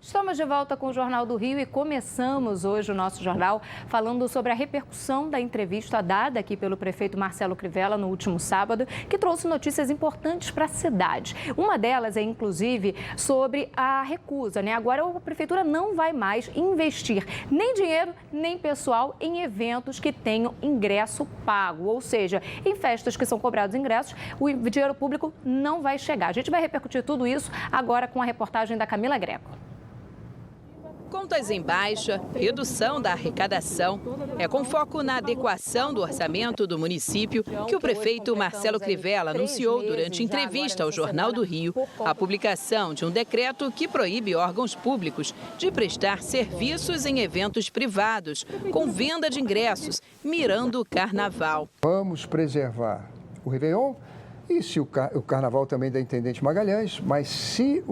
Estamos de volta com o Jornal do Rio e começamos hoje o nosso jornal falando sobre a repercussão da entrevista dada aqui pelo prefeito Marcelo Crivella no último sábado, que trouxe notícias importantes para a cidade. Uma delas é, inclusive, sobre a recusa, né? Agora a prefeitura não vai mais investir nem dinheiro, nem pessoal em eventos que tenham ingresso pago, ou seja, em festas que são cobrados ingressos, o dinheiro público não vai chegar. A gente vai repercutir tudo isso agora com a reportagem da Camila Greco. Contas em baixa, redução da arrecadação. É com foco na adequação do orçamento do município que o prefeito Marcelo Crivella anunciou durante entrevista ao Jornal do Rio a publicação de um decreto que proíbe órgãos públicos de prestar serviços em eventos privados, com venda de ingressos, mirando o carnaval. Vamos preservar o Réveillon e se o carnaval também da Intendente Magalhães, mas se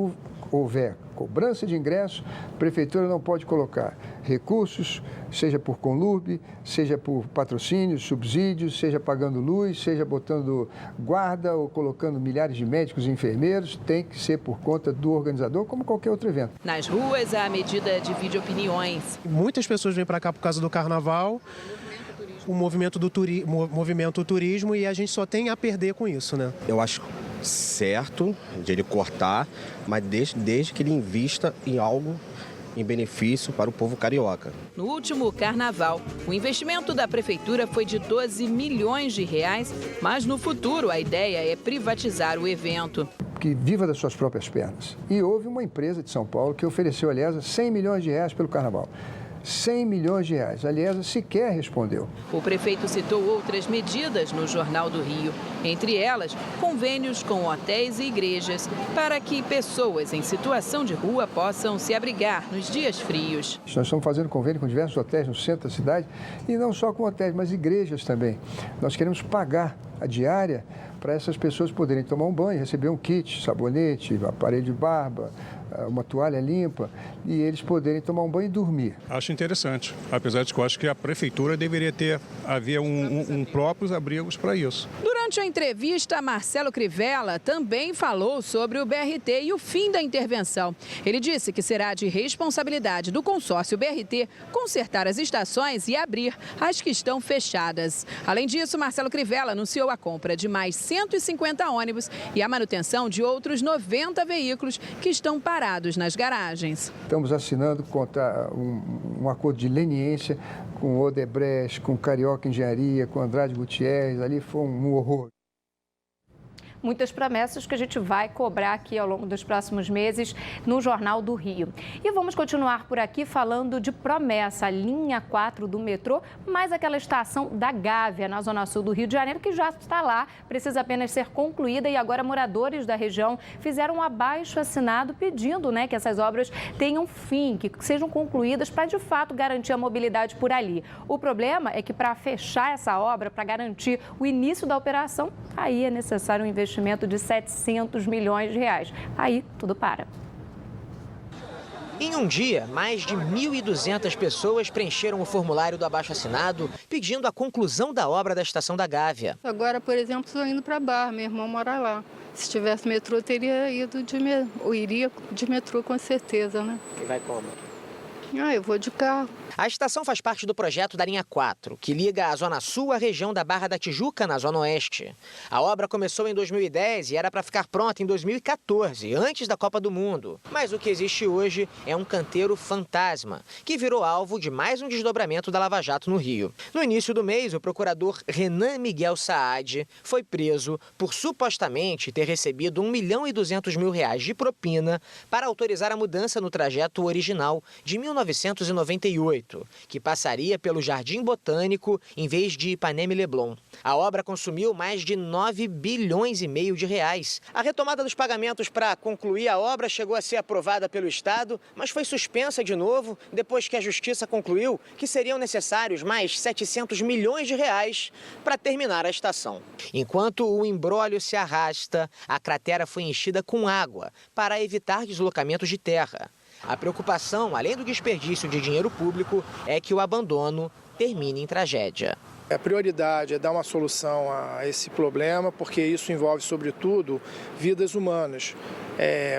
houver cobrança de ingresso, a prefeitura não pode colocar recursos, seja por conlupe, seja por patrocínios, subsídios, seja pagando luz, seja botando guarda ou colocando milhares de médicos e enfermeiros, tem que ser por conta do organizador, como qualquer outro evento. Nas ruas, a medida divide opiniões. Muitas pessoas vêm para cá por causa do carnaval, o movimento do turismo, e a gente só tem a perder com isso, né? Eu acho certo de ele cortar, mas desde que ele invista em algo em benefício para o povo carioca. No último carnaval, o investimento da prefeitura foi de 12 milhões de reais, mas no futuro a ideia é privatizar o evento. Que viva das suas próprias pernas. E houve uma empresa de São Paulo que ofereceu, aliás, 100 milhões de reais pelo carnaval. 100 milhões de reais. Aliás, sequer respondeu. O prefeito citou outras medidas no Jornal do Rio, entre elas convênios com hotéis e igrejas, para que pessoas em situação de rua possam se abrigar nos dias frios. Nós estamos fazendo convênio com diversos hotéis no centro da cidade, e não só com hotéis, mas igrejas também. Nós queremos pagar a diária para essas pessoas poderem tomar um banho, receber um kit, sabonete, aparelho de barba, uma toalha limpa, e eles poderem tomar um banho e dormir. Acho interessante, apesar de que eu acho que a prefeitura deveria haver próprios abrigos para isso. Durante a entrevista, Marcelo Crivella também falou sobre o BRT e o fim da intervenção. Ele disse que será de responsabilidade do consórcio BRT consertar as estações e abrir as que estão fechadas. Além disso, Marcelo Crivella anunciou a compra de mais 150 ônibus e a manutenção de outros 90 veículos que estão parados nas garagens. Estamos assinando um acordo de leniência com Odebrecht, com Carioca Engenharia, com Andrade Gutierrez. Ali foi um horror. Muitas promessas que a gente vai cobrar aqui ao longo dos próximos meses no Jornal do Rio. E vamos continuar por aqui falando de promessa, a linha 4 do metrô, mais aquela estação da Gávea, na Zona Sul do Rio de Janeiro, que já está lá, precisa apenas ser concluída, e agora moradores da região fizeram um abaixo-assinado pedindo, que essas obras tenham fim, que sejam concluídas para, de fato, garantir a mobilidade por ali. O problema é que para fechar essa obra, para garantir o início da operação, aí é necessário um investimento de 700 milhões de reais. Aí tudo para. Em um dia, mais de 1.200 pessoas preencheram o formulário do abaixo-assinado pedindo a conclusão da obra da estação da Gávea. Agora, por exemplo, estou indo para Barra, meu irmão mora lá. Se tivesse metrô, teria ido iria de metrô com certeza, né? E vai como? Eu vou de carro. A estação faz parte do projeto da linha 4, que liga a Zona Sul à região da Barra da Tijuca, na Zona Oeste. A obra começou em 2010 e era para ficar pronta em 2014, antes da Copa do Mundo. Mas o que existe hoje é um canteiro fantasma, que virou alvo de mais um desdobramento da Lava Jato no Rio. No início do mês, o procurador Renan Miguel Saad foi preso por supostamente ter recebido R$1.200.000 de propina para autorizar a mudança no trajeto original de 1998. Que passaria pelo Jardim Botânico em vez de Ipanema e Leblon. A obra consumiu mais de 9,5 bilhões de reais. A retomada dos pagamentos para concluir a obra chegou a ser aprovada pelo Estado, mas foi suspensa de novo depois que a Justiça concluiu que seriam necessários mais 700 milhões de reais para terminar a estação. Enquanto o imbróglio se arrasta, a cratera foi enchida com água para evitar deslocamentos de terra. A preocupação, além do desperdício de dinheiro público, é que o abandono termine em tragédia. A prioridade é dar uma solução a esse problema, porque isso envolve, sobretudo, vidas humanas.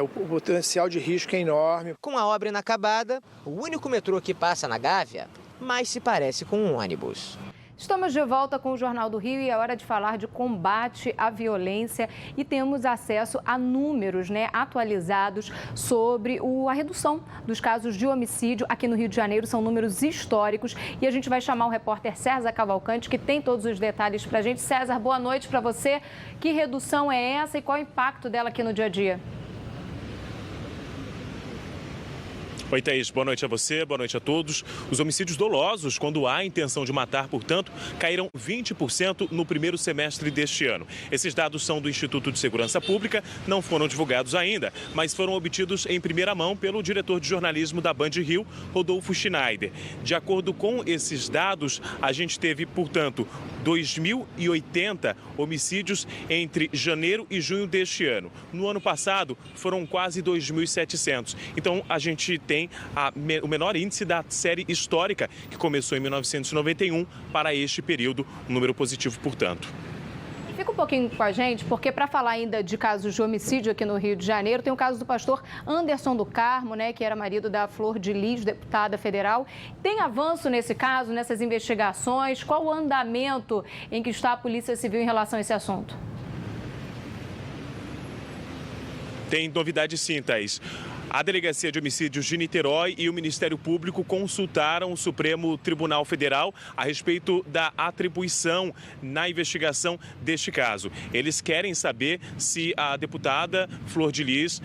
O potencial de risco é enorme. Com a obra inacabada, o único metrô que passa na Gávea mais se parece com um ônibus. Estamos de volta com o Jornal do Rio e é hora de falar de combate à violência e temos acesso a números atualizados sobre a redução dos casos de homicídio aqui no Rio de Janeiro. São números históricos e a gente vai chamar o repórter César Cavalcante, que tem todos os detalhes para a gente. César, boa noite para você. Que redução é essa e qual é o impacto dela aqui no dia a dia? Oi, Thaís. Boa noite a você, boa noite a todos. Os homicídios dolosos, quando há intenção de matar, portanto, caíram 20% no primeiro semestre deste ano. Esses dados são do Instituto de Segurança Pública, não foram divulgados ainda, mas foram obtidos em primeira mão pelo diretor de jornalismo da Band Rio, Rodolfo Schneider. De acordo com esses dados, a gente teve, portanto, 2.080 homicídios entre janeiro e junho deste ano. No ano passado, foram quase 2.700. Então, a gente tem o menor índice da série histórica, que começou em 1991, para este período, um número positivo, portanto. Fica um pouquinho com a gente, porque para falar ainda de casos de homicídio aqui no Rio de Janeiro, tem o caso do pastor Anderson do Carmo, que era marido da Flor de Lis, deputada federal. Tem avanço nesse caso, nessas investigações? Qual o andamento em que está a Polícia Civil em relação a esse assunto? Tem novidade sim, Thaís. A Delegacia de Homicídios de Niterói e o Ministério Público consultaram o Supremo Tribunal Federal a respeito da atribuição na investigação deste caso. Eles querem saber se a deputada Flor de Lis,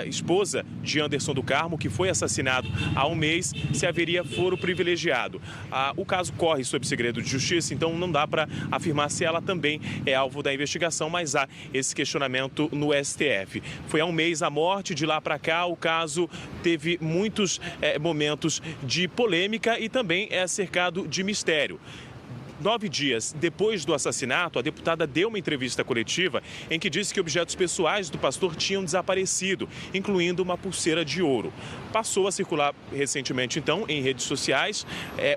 esposa de Anderson do Carmo, que foi assassinado há um mês, se haveria foro privilegiado. O caso corre sob segredo de justiça, então não dá para afirmar se ela também é alvo da investigação, mas há esse questionamento no STF. Foi há um mês a morte, de lá para cá o caso teve muitos momentos de polêmica e também é cercado de mistério. 9 dias depois do assassinato, a deputada deu uma entrevista coletiva em que disse que objetos pessoais do pastor tinham desaparecido, incluindo uma pulseira de ouro. Passou a circular recentemente, então, em redes sociais,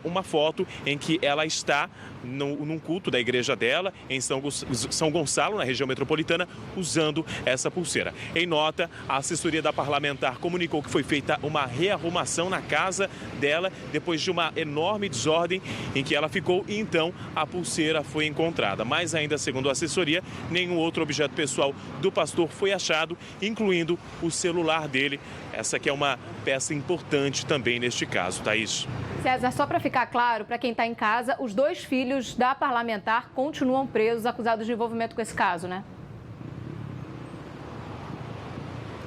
uma foto em que ela está num culto da igreja dela, em São Gonçalo, na região metropolitana, usando essa pulseira. Em nota, a assessoria da parlamentar comunicou que foi feita uma rearrumação na casa dela, depois de uma enorme desordem em que ela ficou, e então a pulseira foi encontrada. Mas ainda, segundo a assessoria, nenhum outro objeto pessoal do pastor foi achado, incluindo o celular dele. Essa que é uma peça importante também neste caso, Thaís. César, só para ficar claro, para quem está em casa, os 2 filhos da parlamentar continuam presos, acusados de envolvimento com esse caso, né?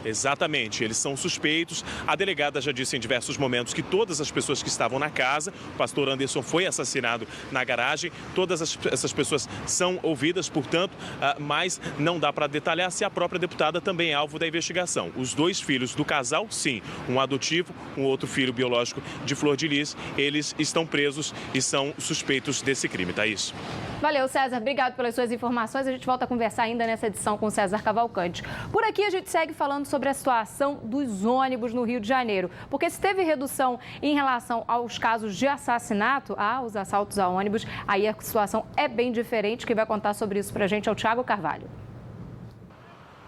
Exatamente, eles são suspeitos. A delegada já disse em diversos momentos que todas as pessoas que estavam na casa, o pastor Anderson foi assassinado na garagem, todas essas pessoas são ouvidas, portanto, mas não dá para detalhar se a própria deputada também é alvo da investigação. Os 2 filhos do casal, sim, um adotivo, um outro filho biológico de Flor de Lis, eles estão presos e são suspeitos desse crime, Thaís. Valeu, César. Obrigado pelas suas informações. A gente volta a conversar ainda nessa edição com o César Cavalcante. Por aqui a gente segue falando sobre a situação dos ônibus no Rio de Janeiro, porque se teve redução em relação aos casos de assassinato, aos assaltos a ônibus, aí a situação é bem diferente. Quem vai contar sobre isso pra gente é o Thiago Carvalho.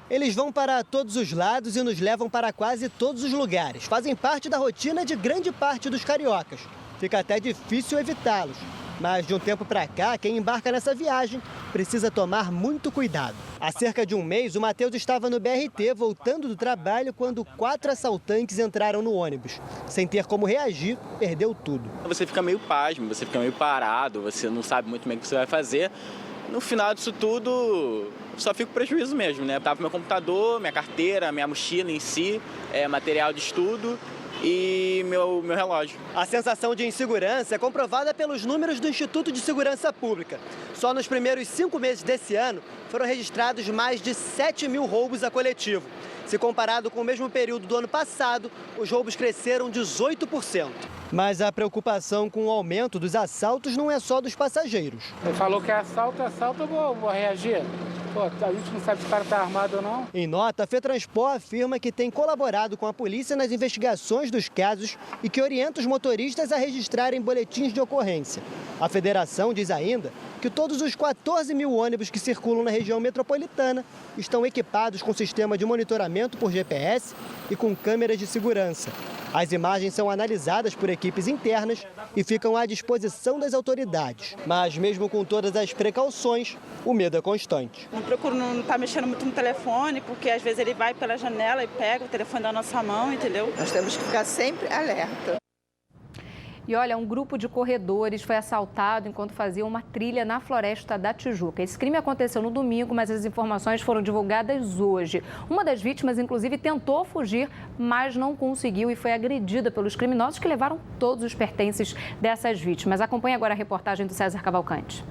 Eles vão para todos os lados e nos levam para quase todos os lugares. Fazem parte da rotina de grande parte dos cariocas. Fica até difícil evitá-los. Mas de um tempo para cá, quem embarca nessa viagem precisa tomar muito cuidado. Há cerca de um mês, o Matheus estava no BRT voltando do trabalho quando 4 assaltantes entraram no ônibus. Sem ter como reagir, perdeu tudo. Você fica meio pasmo, você fica meio parado, você não sabe muito bem o que você vai fazer. No final disso tudo, só fico prejuízo mesmo, né? Tava meu computador, minha carteira, minha mochila em si, material de estudo e meu relógio. A sensação de insegurança é comprovada pelos números do Instituto de Segurança Pública. Só nos primeiros 5 meses desse ano foram registrados mais de 7 mil roubos a coletivo. Se comparado com o mesmo período do ano passado, os roubos cresceram 18%. Mas a preocupação com o aumento dos assaltos não é só dos passageiros. Ele falou que é assalto, eu vou reagir. Pô, a gente não sabe se o cara tá armado ou não. Em nota, a FETranspor afirma que tem colaborado com a polícia nas investigações dos casos e que orienta os motoristas a registrarem boletins de ocorrência. A federação diz ainda que todos os 14 mil ônibus que circulam na região metropolitana estão equipados com sistema de monitoramento por GPS e com câmeras de segurança. As imagens são analisadas por equipes internas e ficam à disposição das autoridades. Mas mesmo com todas as precauções, o medo é constante. Não procuro não estar mexendo muito no telefone, porque às vezes ele vai pela janela e pega o telefone da nossa mão, entendeu? Nós temos que ficar sempre alerta. E olha, um grupo de corredores foi assaltado enquanto fazia uma trilha na Floresta da Tijuca. Esse crime aconteceu no domingo, mas as informações foram divulgadas hoje. Uma das vítimas, inclusive, tentou fugir, mas não conseguiu e foi agredida pelos criminosos que levaram todos os pertences dessas vítimas. Acompanhe agora a reportagem do César Cavalcante.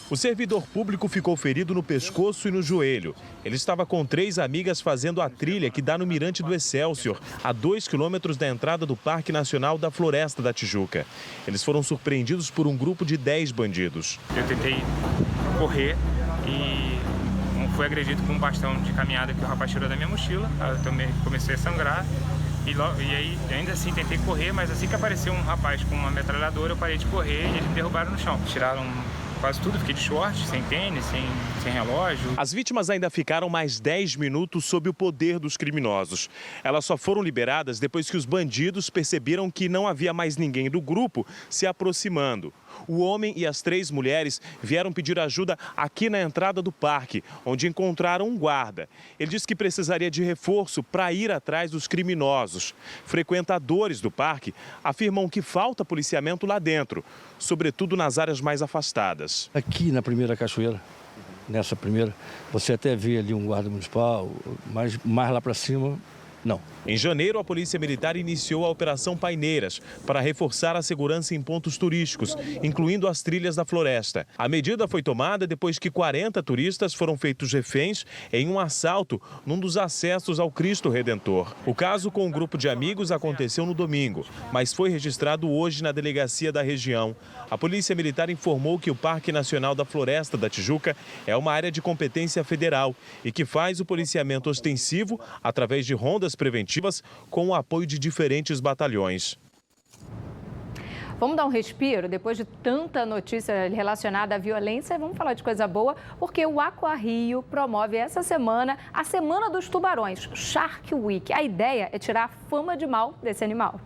O servidor público ficou ferido no pescoço e no joelho. Ele estava com 3 amigas fazendo a trilha que dá no Mirante do Excelsior, a 2 quilômetros da entrada do Parque Nacional da Floresta da Tijuca. Eles foram surpreendidos por um grupo de 10 bandidos. Eu tentei correr e fui agredido com um bastão de caminhada que o rapaz tirou da minha mochila. Eu também comecei a sangrar. E aí, ainda assim, tentei correr, mas assim que apareceu um rapaz com uma metralhadora, eu parei de correr e eles me derrubaram no chão. Tiraram quase tudo, fiquei de short, sem tênis, sem relógio. As vítimas ainda ficaram mais 10 minutos sob o poder dos criminosos. Elas só foram liberadas depois que os bandidos perceberam que não havia mais ninguém do grupo se aproximando. O homem e as 3 mulheres vieram pedir ajuda aqui na entrada do parque, onde encontraram um guarda. Ele disse que precisaria de reforço para ir atrás dos criminosos. Frequentadores do parque afirmam que falta policiamento lá dentro, sobretudo nas áreas mais afastadas. Aqui na primeira cachoeira, nessa primeira, você até vê ali um guarda municipal, mas mais lá para cima, não. Em janeiro, a Polícia Militar iniciou a Operação Paineiras para reforçar a segurança em pontos turísticos, incluindo as trilhas da floresta. A medida foi tomada depois que 40 turistas foram feitos reféns em um assalto num dos acessos ao Cristo Redentor. O caso com um grupo de amigos aconteceu no domingo, mas foi registrado hoje na delegacia da região. A Polícia Militar informou que o Parque Nacional da Floresta da Tijuca é uma área de competência federal e que faz o policiamento ostensivo através de rondas preventivas com o apoio de diferentes batalhões. Vamos dar um respiro? Depois de tanta notícia relacionada à violência, vamos falar de coisa boa, porque o AquaRio promove essa semana a Semana dos Tubarões, Shark Week. A ideia é tirar a fama de mal desse animal.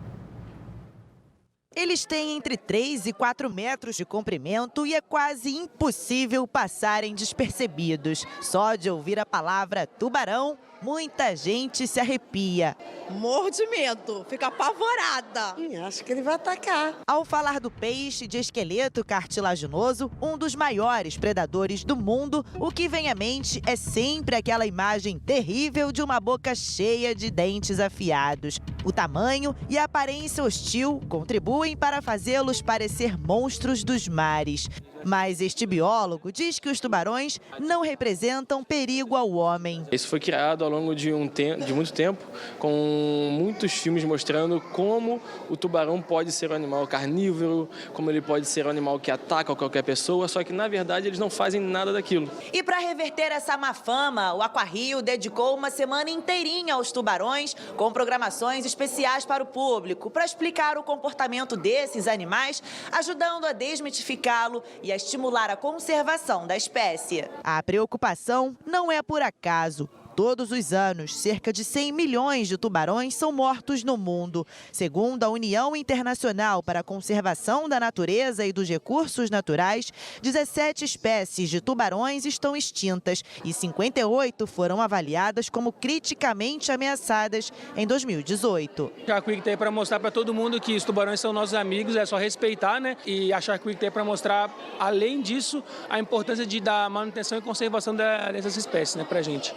Eles têm entre 3 e 4 metros de comprimento e é quase impossível passarem despercebidos. Só de ouvir a palavra tubarão, muita gente se arrepia. Morro de medo, fico apavorada. Acho que ele vai atacar. Ao falar do peixe de esqueleto cartilaginoso, um dos maiores predadores do mundo, o que vem à mente é sempre aquela imagem terrível de uma boca cheia de dentes afiados. O tamanho e a aparência hostil contribuem para fazê-los parecer monstros dos mares. Mas este biólogo diz que os tubarões não representam perigo ao homem. Isso foi criado ao longo de muito tempo, com muitos filmes mostrando como o tubarão pode ser um animal carnívoro, como ele pode ser um animal que ataca qualquer pessoa, só que na verdade eles não fazem nada daquilo. E para reverter essa má fama, o AquaRio dedicou uma semana inteirinha aos tubarões, com programações especiais para o público, para explicar o comportamento desses animais, ajudando a desmitificá-lo e a estimular a conservação da espécie. A preocupação não é por acaso. Todos os anos, cerca de 100 milhões de tubarões são mortos no mundo. Segundo a União Internacional para a Conservação da Natureza e dos Recursos Naturais, 17 espécies de tubarões estão extintas e 58 foram avaliadas como criticamente ameaçadas em 2018. A Shark Week tem para mostrar para todo mundo que os tubarões são nossos amigos, é só respeitar, né? E a Shark Week tem para mostrar, além disso, a importância de dar manutenção e conservação dessas espécies, né, para a gente.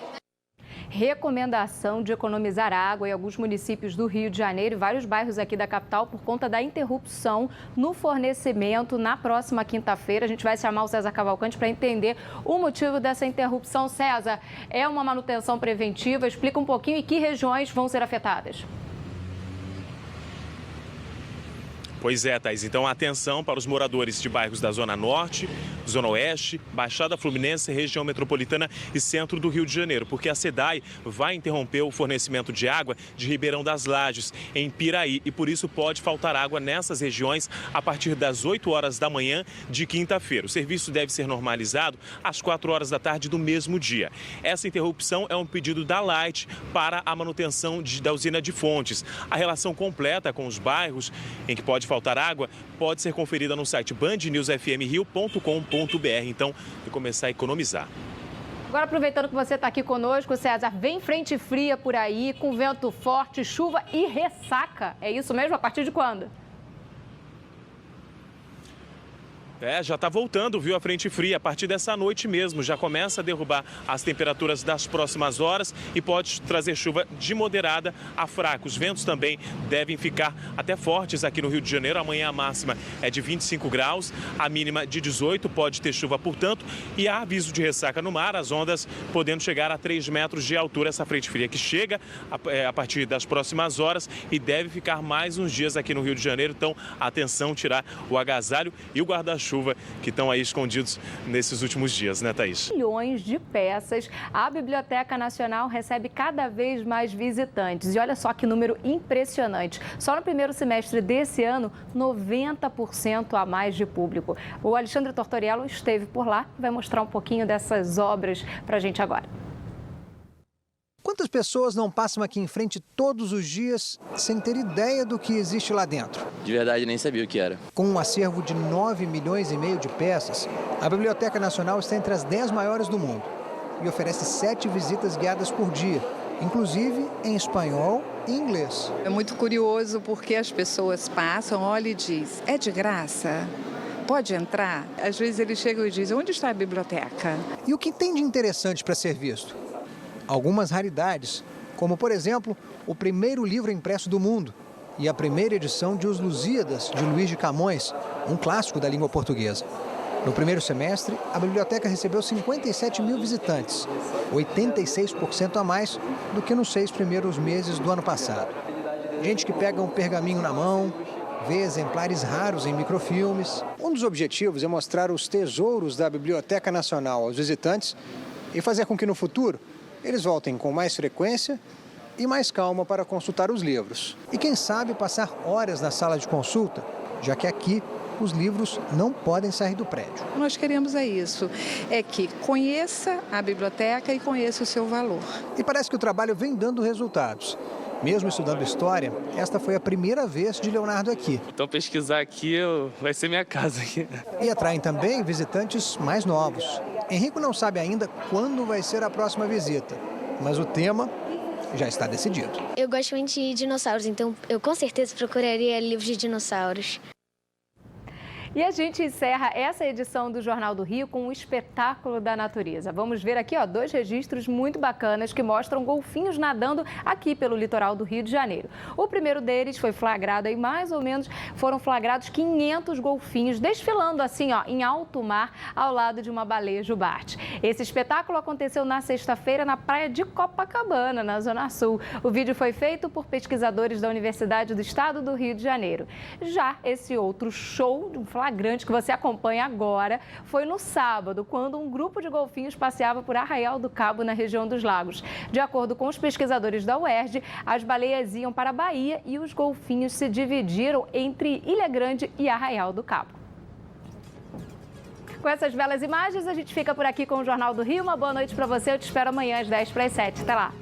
Recomendação de economizar água em alguns municípios do Rio de Janeiro e vários bairros aqui da capital por conta da interrupção no fornecimento na próxima quinta-feira. A gente vai chamar o César Cavalcante para entender o motivo dessa interrupção. César, é uma manutenção preventiva? Explica um pouquinho e que regiões vão ser afetadas. Pois é, Thaís. Então, atenção para os moradores de bairros da Zona Norte, Zona Oeste, Baixada Fluminense, região metropolitana e centro do Rio de Janeiro, porque a SEDAI vai interromper o fornecimento de água de Ribeirão das Lajes, em Piraí, e por isso pode faltar água nessas regiões a partir das 8 horas da manhã de quinta-feira. O serviço deve ser normalizado às 4 horas da tarde do mesmo dia. Essa interrupção é um pedido da Light para a manutenção da usina de Fontes. A relação completa com os bairros em que pode faltar água pode ser conferida no site bandnewsfmrio.com.br. Então, de começar a economizar. Agora, aproveitando que você está aqui conosco, César, vem frente fria por aí, com vento forte, chuva e ressaca. É isso mesmo? A partir de quando? Já está voltando, viu, a frente fria. A partir dessa noite mesmo, já começa a derrubar as temperaturas das próximas horas e pode trazer chuva de moderada a fraca. Os ventos também devem ficar até fortes aqui no Rio de Janeiro. Amanhã a máxima é de 25 graus, a mínima de 18, pode ter chuva, portanto. E há aviso de ressaca no mar, as ondas podendo chegar a 3 metros de altura. Essa frente fria que chega a partir das próximas horas e deve ficar mais uns dias aqui no Rio de Janeiro. Então, atenção, tirar o agasalho e o guarda-chuva que estão aí escondidos nesses últimos dias, né, Thaís? Milhões de peças. A Biblioteca Nacional recebe cada vez mais visitantes. E olha só que número impressionante. Só no primeiro semestre desse ano, 90% a mais de público. O Alexandre Tortoriello esteve por lá e vai mostrar um pouquinho dessas obras para a gente agora. Quantas pessoas não passam aqui em frente todos os dias sem ter ideia do que existe lá dentro? De verdade, nem sabia o que era. Com um acervo de 9,5 milhões de peças, a Biblioteca Nacional está entre as 10 maiores do mundo e oferece 7 visitas guiadas por dia, inclusive em espanhol e inglês. É muito curioso porque as pessoas passam, olham e dizem, é de graça? Pode entrar? Às vezes eles chegam e dizem, onde está a biblioteca? E o que tem de interessante para ser visto? Algumas raridades, como, por exemplo, o primeiro livro impresso do mundo e a primeira edição de Os Lusíadas, de Luís de Camões, um clássico da língua portuguesa. No primeiro semestre, a biblioteca recebeu 57 mil visitantes, 86% a mais do que nos 6 primeiros meses do ano passado. Gente que pega um pergaminho na mão, vê exemplares raros em microfilmes. Um dos objetivos é mostrar os tesouros da Biblioteca Nacional aos visitantes e fazer com que no futuro eles voltem com mais frequência e mais calma para consultar os livros. E quem sabe passar horas na sala de consulta, já que aqui os livros não podem sair do prédio. Nós queremos isso, é que conheça a biblioteca e conheça o seu valor. E parece que o trabalho vem dando resultados. Mesmo estudando história, esta foi a primeira vez de Leonardo aqui. Então pesquisar aqui vai ser minha casa aqui. E atraem também visitantes mais novos. Henrico não sabe ainda quando vai ser a próxima visita, mas o tema já está decidido. Eu gosto muito de dinossauros, então eu com certeza procuraria livros de dinossauros. E a gente encerra essa edição do Jornal do Rio com um espetáculo da natureza. Vamos ver aqui, 2 registros muito bacanas que mostram golfinhos nadando aqui pelo litoral do Rio de Janeiro. O primeiro deles foi flagrado e mais ou menos foram flagrados 500 golfinhos desfilando assim, em alto mar, ao lado de uma baleia jubarte. Esse espetáculo aconteceu na sexta-feira na praia de Copacabana, na Zona Sul. O vídeo foi feito por pesquisadores da Universidade do Estado do Rio de Janeiro. Já esse outro show de flagrante que você acompanha agora foi no sábado, quando um grupo de golfinhos passeava por Arraial do Cabo, na região dos Lagos. De acordo com os pesquisadores da UERJ, as baleias iam para a Bahia e os golfinhos se dividiram entre Ilha Grande e Arraial do Cabo. Com essas belas imagens, a gente fica por aqui com o Jornal do Rio. Uma boa noite para você. Eu te espero amanhã às 10 para as 7. Até lá.